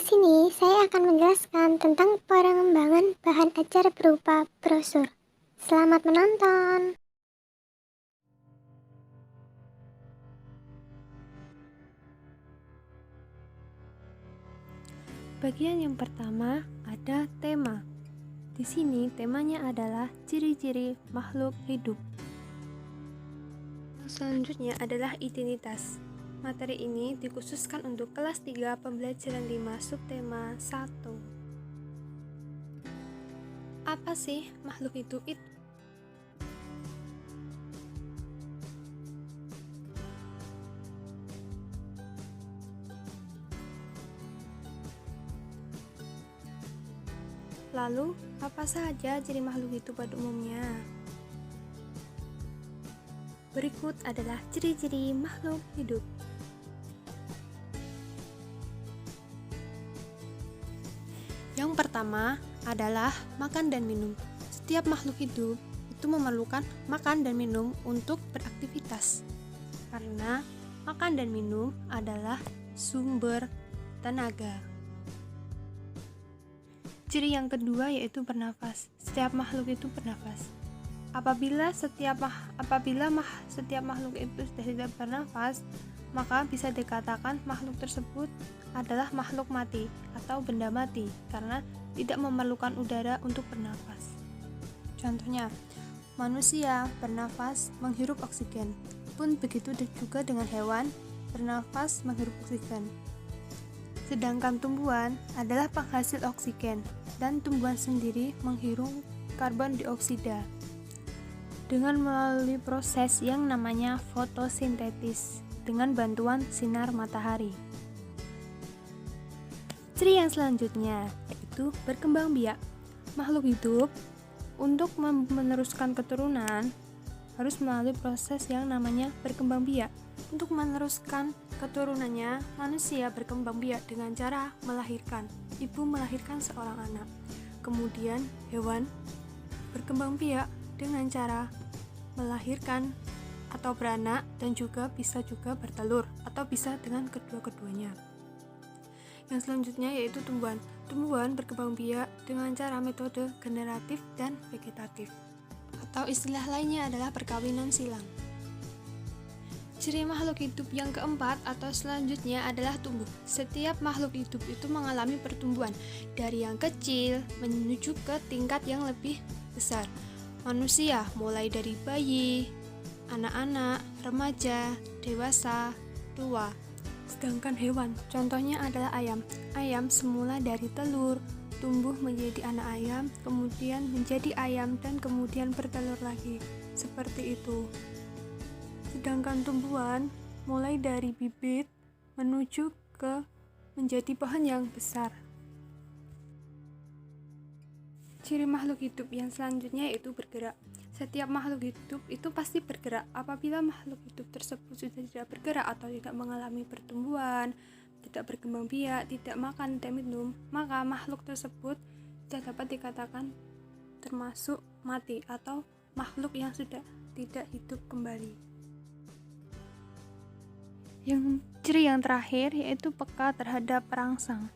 sini saya akan menjelaskan tentang pengembangan bahan ajar berupa brosur. Selamat menonton. Bagian yang pertama ada tema. Di sini temanya adalah ciri-ciri makhluk hidup. Selanjutnya adalah identitas. Materi ini dikhususkan untuk kelas 3 pembelajaran 5 subtema 1. Apa sih makhluk hidup itu? Lalu, apa saja ciri makhluk hidup pada umumnya? Berikut adalah ciri-ciri makhluk hidup. Yang pertama adalah makan dan minum. Setiap makhluk hidup itu memerlukan makan dan minum untuk beraktivitas. Karena makan dan minum adalah sumber tenaga. Ciri yang kedua yaitu bernafas. Setiap makhluk itu bernafas. Apabila setiap makhluk itu sudah tidak bernafas, maka bisa dikatakan makhluk tersebut adalah makhluk mati atau benda mati karena tidak memerlukan udara untuk bernafas. Contohnya, manusia bernafas menghirup oksigen. Pun begitu juga dengan hewan bernafas menghirup oksigen. Sedangkan tumbuhan adalah penghasil oksigen dan tumbuhan sendiri menghirup karbon dioksida dengan melalui proses yang namanya fotosintesis dengan bantuan sinar matahari. Ciri yang selanjutnya yaitu berkembang biak. Makhluk hidup untuk meneruskan keturunan harus melalui proses yang namanya berkembang biak. Untuk meneruskan keturunannya, manusia berkembang biak dengan cara melahirkan. Ibu melahirkan seorang anak. Kemudian hewan berkembang biak dengan cara melahirkan atau beranak dan juga bisa juga bertelur atau bisa dengan kedua-keduanya. Yang selanjutnya yaitu tumbuhan. Tumbuhan berkembang biak dengan cara metode generatif dan vegetatif. Atau istilah lainnya adalah perkawinan silang. Ciri makhluk hidup yang keempat atau selanjutnya adalah tumbuh. Setiap makhluk hidup itu mengalami pertumbuhan dari yang kecil menuju ke tingkat yang lebih besar. Manusia mulai dari bayi, anak-anak, remaja, dewasa, tua. Sedangkan hewan, contohnya adalah ayam. Ayam semula dari telur, tumbuh menjadi anak ayam, kemudian menjadi ayam dan kemudian bertelur lagi. Seperti itu. Sedangkan tumbuhan mulai dari bibit menuju ke menjadi pohon yang besar. Ciri makhluk hidup yang selanjutnya yaitu bergerak. Setiap makhluk hidup itu pasti bergerak. Apabila makhluk hidup tersebut sudah tidak bergerak atau tidak mengalami pertumbuhan, tidak berkembang biak, tidak makan, tidak minum, maka makhluk tersebut tidak dapat dikatakan termasuk mati atau makhluk yang sudah tidak hidup kembali. Yang ciri yang terakhir yaitu peka terhadap perangsang.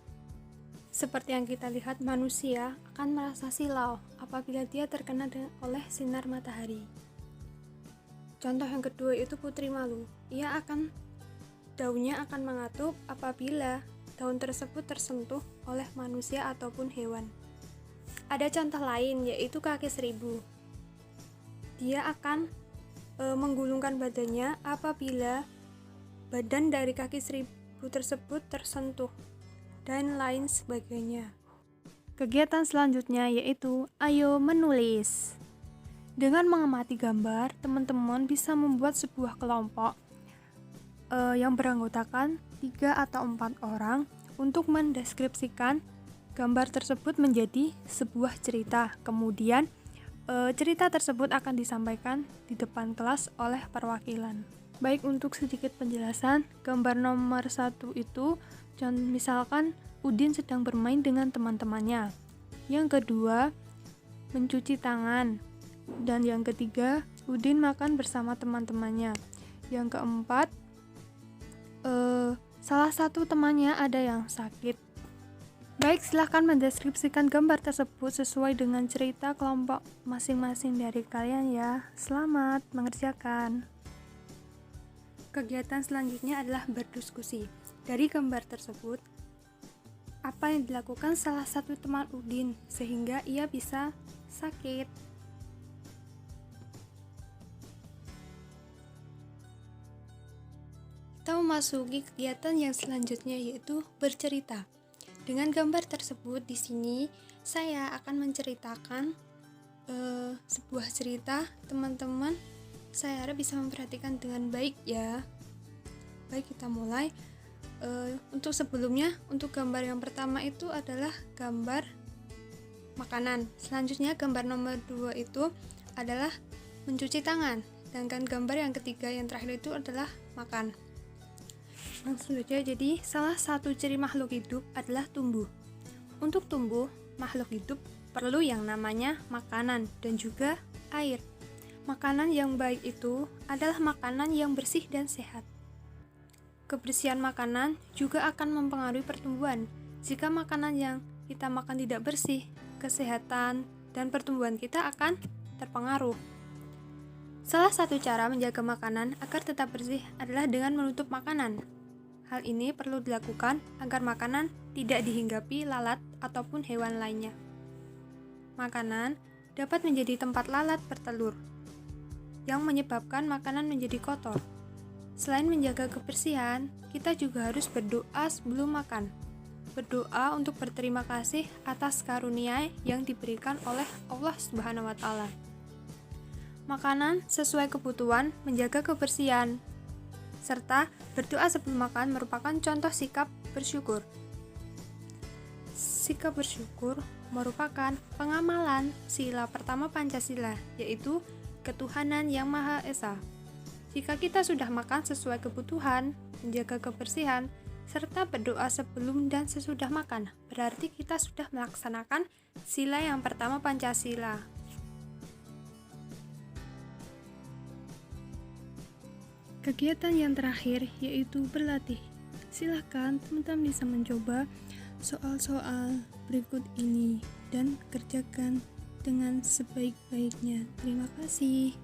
Seperti yang kita lihat, manusia akan merasa silau apabila dia terkena oleh sinar matahari. Contoh yang kedua itu putri malu. Daunnya akan mengatup apabila daun tersebut tersentuh oleh manusia ataupun hewan. Ada contoh lain yaitu kaki seribu. Dia akan menggulungkan badannya apabila badan dari kaki seribu tersebut tersentuh, dan lain sebagainya. Kegiatan selanjutnya yaitu ayo menulis. Dengan mengamati gambar, teman-teman bisa membuat sebuah kelompok yang beranggotakan 3 atau 4 orang untuk mendeskripsikan gambar tersebut menjadi sebuah cerita. Kemudian cerita tersebut akan disampaikan di depan kelas oleh perwakilan. Baik, untuk sedikit penjelasan, gambar nomor 1 itu misalkan Udin sedang bermain dengan teman-temannya. Yang kedua, mencuci tangan. Dan yang ketiga, Udin makan bersama teman-temannya. Yang keempat, salah satu temannya ada yang sakit. Baik, silahkan mendeskripsikan gambar tersebut sesuai dengan cerita kelompok masing-masing dari kalian ya. Selamat mengerjakan. Kegiatan selanjutnya adalah berdiskusi. Dari gambar tersebut, apa yang dilakukan salah satu teman Udin sehingga ia bisa sakit? Kita memasuki kegiatan yang selanjutnya, yaitu bercerita. Dengan gambar tersebut di sini saya akan menceritakan sebuah cerita. Teman-teman, saya harap bisa memperhatikan dengan baik ya. Baik, kita mulai. Untuk sebelumnya, untuk gambar yang pertama itu adalah gambar makanan. Selanjutnya gambar nomor 2 itu adalah mencuci tangan. Sedangkan gambar yang ketiga yang terakhir itu adalah makan. Langsung saja, jadi salah satu ciri makhluk hidup adalah tumbuh. Untuk tumbuh, makhluk hidup perlu yang namanya makanan dan juga air. Makanan yang baik itu adalah makanan yang bersih dan sehat. Kebersihan makanan juga akan mempengaruhi pertumbuhan. Jika makanan yang kita makan tidak bersih, kesehatan dan pertumbuhan kita akan terpengaruh. Salah satu cara menjaga makanan agar tetap bersih adalah dengan menutup makanan. Hal ini perlu dilakukan agar makanan tidak dihinggapi lalat ataupun hewan lainnya. Makanan dapat menjadi tempat lalat bertelur, yang menyebabkan makanan menjadi kotor. Selain menjaga kebersihan, kita juga harus berdoa sebelum makan. Berdoa untuk berterima kasih atas karunia yang diberikan oleh Allah Subhanahu wa Ta'ala. Makanan sesuai kebutuhan menjaga kebersihan, serta berdoa sebelum makan merupakan contoh sikap bersyukur. Sikap bersyukur merupakan pengamalan sila pertama Pancasila, yaitu ketuhanan yang Maha Esa. Jika kita sudah makan sesuai kebutuhan, menjaga kebersihan, serta berdoa sebelum dan sesudah makan, berarti kita sudah melaksanakan sila yang pertama Pancasila. Kegiatan yang terakhir yaitu berlatih. Silahkan teman-teman bisa mencoba soal-soal berikut ini dan kerjakan dengan sebaik-baiknya. Terima kasih.